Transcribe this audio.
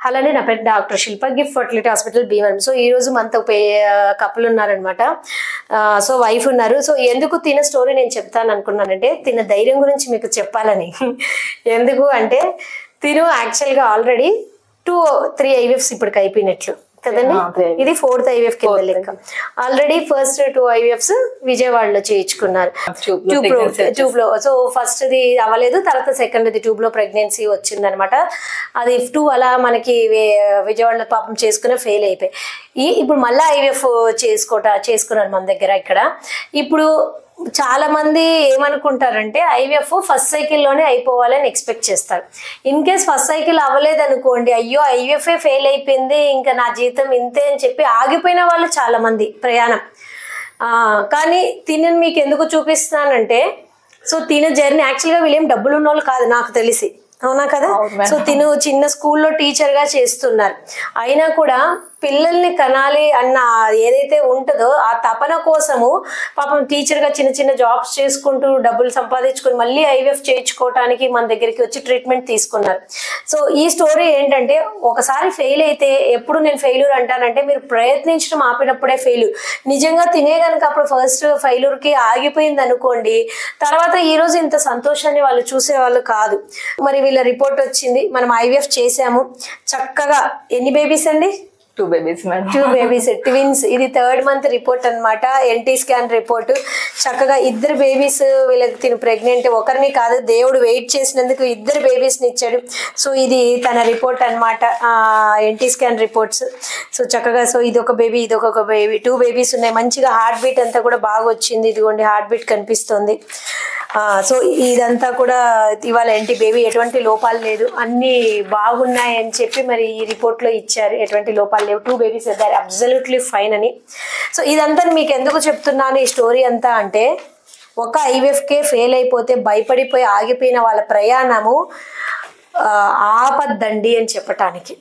అలానే నా పేరు doctor Shilpa, gift fertility hospital Bhimavaram. So ఈ రోజు మనతో కపుల్ ఉన్నారనమాట. సో వైఫ్ ఉన్నారు. సో ఎందుకు తిన స్టోరీ నేను చెప్తాను అనుకున్నానంటే తిన ధైర్యం గురించి మీకు చెప్పాలని. ఎందుకు అంటే తిను యాక్చువల్గా ఆల్రెడీ 2-3 IVFs ఇప్పటికి అయిపోయినట్లు కదండి. ఇది 4th IVF కింద లెక్క. ఆల్రెడీ ఫస్ట్ 2 IVFs విజయవాడలో చేయించుకున్నారు ట్యూబ్ లో. సో ఫస్ట్ ది అవ్వలేదు, తర్వాత సెకండ్ ది ట్యూబ్ లో ప్రెగ్నెన్సీ వచ్చింది అనమాట. అది 2 అలా మనకి విజయవాడలో పాపం చేసుకునే ఫెయిల్ అయిపోయి ఇప్పుడు మళ్ళీ IVF చేసుకున్నారు మన దగ్గర ఇక్కడ. ఇప్పుడు చాలా మంది ఏమనుకుంటారంటే IVF ఫస్ట్ సైకిల్లోనే అయిపోవాలని ఎక్స్పెక్ట్ చేస్తారు. ఇన్ కేస్ ఫస్ట్ సైకిల్ అవ్వలేదు అనుకోండి, అయ్యో IVF ఫెయిల్ అయిపోయింది ఇంకా నా జీవితం ఇంతే అని చెప్పి ఆగిపోయిన వాళ్ళు చాలా మంది ప్రయాణం. కానీ తినని మీకు ఎందుకు చూపిస్తున్నానంటే సో తిన జర్నీ యాక్చువల్గా వీళ్ళేం డబ్బులు ఉన్న వాళ్ళు కాదు నాకు తెలిసి, అవునా కదా. సో తిను చిన్న స్కూల్లో టీచర్ గా చేస్తున్నారు. అయినా కూడా పిల్లల్ని కనాలి అన్న ఏదైతే ఉంటుందో ఆ తపన కోసము పాపం టీచర్ గా చిన్న చిన్న జాబ్స్ చేసుకుంటూ డబ్బులు సంపాదించుకుని మళ్ళీ IVF చేయించుకోవటానికి మన దగ్గరికి వచ్చి ట్రీట్మెంట్ తీసుకున్నారు. సో ఈ స్టోరీ ఏంటంటే ఒకసారి ఫెయిల్ అయితే, ఎప్పుడు నేను ఫెయిల్యూర్ అంటానంటే మీరు ప్రయత్నించడం ఆపినప్పుడే ఫెయిల్యూర్. నిజంగా తినే కనుక అప్పుడు ఫస్ట్ ఫెయిల్యూర్కి ఆగిపోయింది అనుకోండి, తర్వాత ఈ రోజు ఇంత సంతోషాన్ని వాళ్ళు చూసేవాళ్ళు కాదు. మరి వీళ్ళ రిపోర్ట్ వచ్చింది, మనం IVF చేసాము చక్కగా. ఎన్ని బేబీస్ అండి? 2 babies మేడం. 2 babies twins. ఇది 3rd month రిపోర్ట్ అనమాట. NT scan report. చక్కగా 2 babies వీళ్ళకి తిను ప్రెగ్నెంట్. ఒకరిని కాదు, దేవుడు వెయిట్ చేసినందుకు 2 babiesని ఇచ్చాడు. సో ఇది తన రిపోర్ట్ అనమాట, NT స్కాన్ రిపోర్ట్స్. సో చక్కగా సో ఇది ఒక బేబీ, ఇది ఒక బేబీ, 2 babies ఉన్నాయి. మంచిగా హార్ట్ బీట్ అంతా కూడా బాగా వచ్చింది. ఇదిగోండి హార్ట్ బీట్ కనిపిస్తుంది. సో ఇదంతా కూడా ఇవాళ ఏంటి బేబీ ఎటువంటి లోపాలు లేదు, అన్ని బాగున్నాయి అని చెప్పి మరి ఈ రిపోర్ట్లో ఇచ్చారు. ఎటువంటి లోపాలు లేవు, 2 babies ఆర్ అబ్సల్యూట్లీ ఫైన్ అని. సో ఇదంతా మీకు ఎందుకు చెప్తున్నాను ఈ స్టోరీ అంతా అంటే, ఒక IVFకే ఫెయిల్ అయిపోతే భయపడిపోయి ఆగిపోయిన వాళ్ళ ప్రయాణము ఆపద్దండి అని చెప్పటానికి.